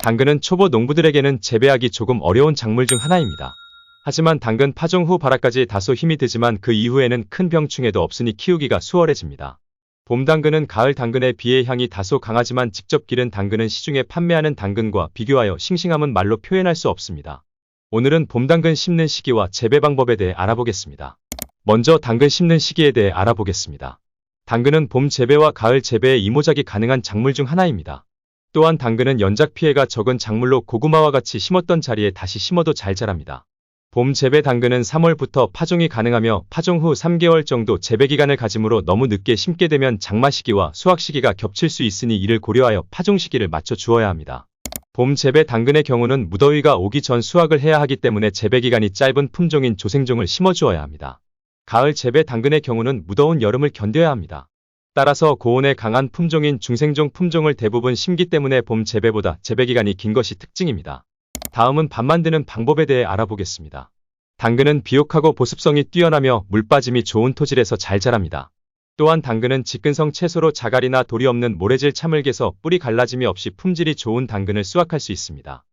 당근은 초보 농부들에게는 재배하기 조금 어려운 작물 중 하나입니다. 하지만 당근 파종 후 발화까지 다소 힘이 들지만 그 이후에는 큰 병충해도 없으니 키우기가 수월해집니다. 봄 당근은 가을 당근에 비해 향이 다소 강하지만 직접 기른 당근은 시중에 판매하는 당근과 비교하여 싱싱함은 말로 표현할 수 없습니다. 오늘은 봄 당근 심는 시기와 재배 방법에 대해 알아보겠습니다. 먼저 당근 심는 시기에 대해 알아보겠습니다. 당근은 봄 재배와 가을 재배에 이모작이 가능한 작물 중 하나입니다. 또한 당근은 연작 피해가 적은 작물로 고구마와 같이 심었던 자리에 다시 심어도 잘 자랍니다. 봄 재배 당근은 3월부터 파종이 가능하며 파종 후 3개월 정도 재배 기간을 가지므로 너무 늦게 심게 되면 장마 시기와 수확 시기가 겹칠 수 있으니 이를 고려하여 파종 시기를 맞춰 주어야 합니다. 봄 재배 당근의 경우는 무더위가 오기 전 수확을 해야 하기 때문에 재배 기간이 짧은 품종인 조생종을 심어 주어야 합니다. 가을 재배 당근의 경우는 무더운 여름을 견뎌야 합니다. 따라서 고온에 강한 품종인 중생종 품종을 대부분 심기 때문에 봄 재배보다 재배 기간이 긴 것이 특징입니다. 다음은 밥 만드는 방법에 대해 알아보겠습니다. 당근은 비옥하고 보습성이 뛰어나며 물 빠짐이 좋은 토질에서 잘 자랍니다. 또한 당근은 직근성 채소로 자갈이나 돌이 없는 모래질 차물개서 뿌리 갈라짐이 없이 품질이 좋은 당근을 수확할 수 있습니다.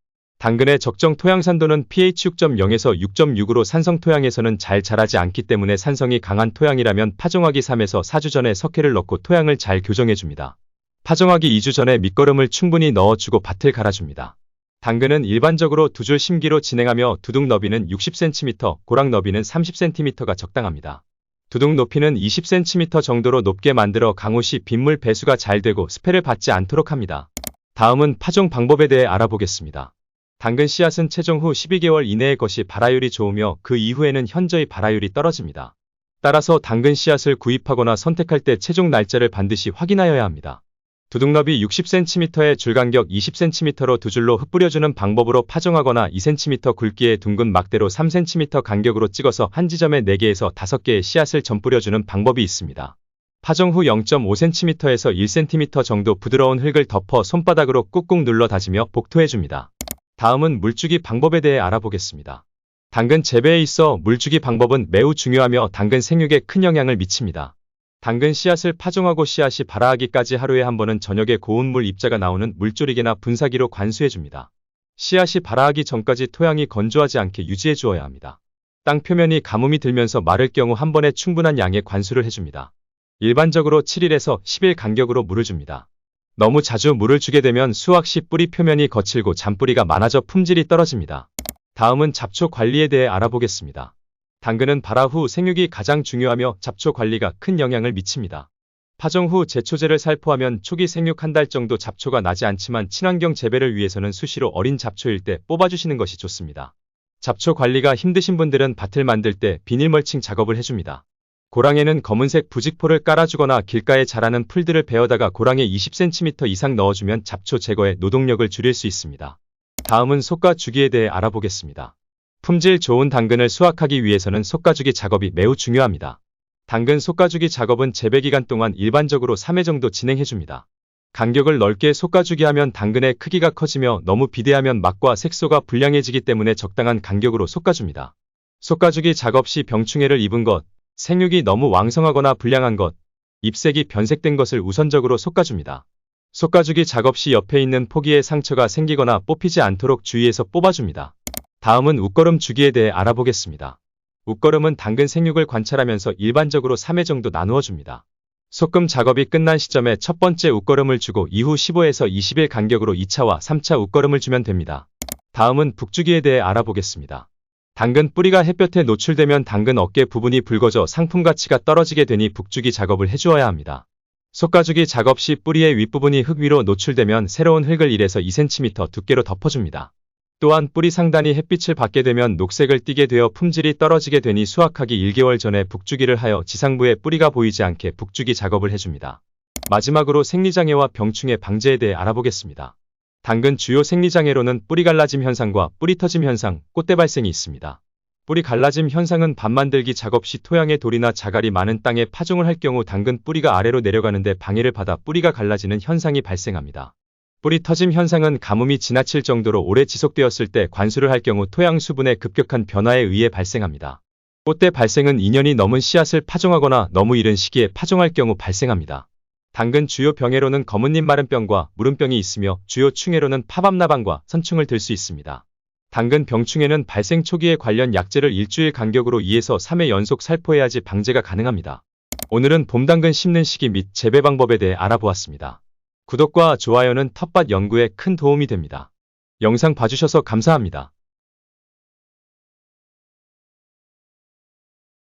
당근의 적정 토양 산도는 pH 6.0에서 6.6으로 산성 토양에서는 잘 자라지 않기 때문에 산성이 강한 토양이라면 파종하기 3에서 4주 전에 석회를 넣고 토양을 잘 교정해줍니다. 파종하기 2주 전에 밑거름을 충분히 넣어주고 밭을 갈아줍니다. 당근은 일반적으로 두 줄 심기로 진행하며 두둑 너비는 60cm, 고랑 너비는 30cm가 적당합니다. 두둑 높이는 20cm 정도로 높게 만들어 강우 시 빗물 배수가 잘 되고 스패를 받지 않도록 합니다. 다음은 파종 방법에 대해 알아보겠습니다. 당근 씨앗은 채종 후 12개월 이내의 것이 발화율이 좋으며 그 이후에는 현저히 발화율이 떨어집니다. 따라서 당근 씨앗을 구입하거나 선택할 때 채종 날짜를 반드시 확인하여야 합니다. 두둑너비 60cm에 줄간격 20cm로 두 줄로 흩뿌려주는 방법으로 파종하거나 2cm 굵기의 둥근 막대로 3cm 간격으로 찍어서 한 지점에 4개에서 5개의 씨앗을 전뿌려주는 방법이 있습니다. 파종 후 0.5cm에서 1cm 정도 부드러운 흙을 덮어 손바닥으로 꾹꾹 눌러 다지며 복토해줍니다. 다음은 물주기 방법에 대해 알아보겠습니다. 당근 재배에 있어 물주기 방법은 매우 중요하며 당근 생육에 큰 영향을 미칩니다. 당근 씨앗을 파종하고 씨앗이 발화하기까지 하루에 한 번은 저녁에 고운 물 입자가 나오는 물조리개나 분사기로 관수해줍니다. 씨앗이 발화하기 전까지 토양이 건조하지 않게 유지해 주어야 합니다. 땅 표면이 가뭄이 들면서 마를 경우 한 번에 충분한 양의 관수를 해줍니다. 일반적으로 7일에서 10일 간격으로 물을 줍니다. 너무 자주 물을 주게 되면 수확 시 뿌리 표면이 거칠고 잔뿌리가 많아져 품질이 떨어집니다. 다음은 잡초 관리에 대해 알아보겠습니다. 당근은 발화 후 생육이 가장 중요하며 잡초 관리가 큰 영향을 미칩니다. 파종 후 제초제를 살포하면 초기 생육 한 달 정도 잡초가 나지 않지만 친환경 재배를 위해서는 수시로 어린 잡초일 때 뽑아주시는 것이 좋습니다. 잡초 관리가 힘드신 분들은 밭을 만들 때 비닐 멀칭 작업을 해줍니다. 고랑에는 검은색 부직포를 깔아주거나 길가에 자라는 풀들을 베어다가 고랑에 20cm 이상 넣어주면 잡초 제거에 노동력을 줄일 수 있습니다. 다음은 솎아주기에 대해 알아보겠습니다. 품질 좋은 당근을 수확하기 위해서는 솎아주기 작업이 매우 중요합니다. 당근 솎아주기 작업은 재배 기간 동안 일반적으로 3회 정도 진행해줍니다. 간격을 넓게 솎아주기 하면 당근의 크기가 커지며 너무 비대하면 맛과 색소가 불량해지기 때문에 적당한 간격으로 솎아줍니다. 솎아주기 작업 시 병충해를 입은 것, 생육이 너무 왕성하거나 불량한 것, 잎색이 변색된 것을 우선적으로 솎아줍니다. 솎아주기 작업 시 옆에 있는 포기에 상처가 생기거나 뽑히지 않도록 주의해서 뽑아줍니다. 다음은 웃거름 주기에 대해 알아보겠습니다. 웃거름은 당근 생육을 관찰하면서 일반적으로 3회 정도 나누어 줍니다. 솎음 작업이 끝난 시점에 첫 번째 웃거름을 주고 이후 15에서 20일 간격으로 2차와 3차 웃거름을 주면 됩니다. 다음은 북주기에 대해 알아보겠습니다. 당근 뿌리가 햇볕에 노출되면 당근 어깨 부분이 붉어져 상품 가치가 떨어지게 되니 북주기 작업을 해주어야 합니다. 솎아주기 작업 시 뿌리의 윗부분이 흙 위로 노출되면 새로운 흙을 1에서 2cm 두께로 덮어줍니다. 또한 뿌리 상단이 햇빛을 받게 되면 녹색을 띠게 되어 품질이 떨어지게 되니 수확하기 1개월 전에 북주기를 하여 지상부에 뿌리가 보이지 않게 북주기 작업을 해줍니다. 마지막으로 생리장애와 병충해 방제에 대해 알아보겠습니다. 당근 주요 생리장애로는 뿌리 갈라짐 현상과 뿌리 터짐 현상, 꽃대 발생이 있습니다. 뿌리 갈라짐 현상은 밭 만들기 작업 시 토양에 돌이나 자갈이 많은 땅에 파종을 할 경우 당근 뿌리가 아래로 내려가는데 방해를 받아 뿌리가 갈라지는 현상이 발생합니다. 뿌리 터짐 현상은 가뭄이 지나칠 정도로 오래 지속되었을 때 관수를 할 경우 토양 수분의 급격한 변화에 의해 발생합니다. 꽃대 발생은 2년이 넘은 씨앗을 파종하거나 너무 이른 시기에 파종할 경우 발생합니다. 당근 주요 병해로는 검은잎 마른병과 무름병이 있으며 주요 충해로는 파밤나방과 선충을 들 수 있습니다. 당근 병충해는 발생 초기에 관련 약제를 일주일 간격으로 2에서 3회 연속 살포해야지 방제가 가능합니다. 오늘은 봄당근 심는 시기 및 재배 방법에 대해 알아보았습니다. 구독과 좋아요는 텃밭 연구에 큰 도움이 됩니다. 영상 봐주셔서 감사합니다.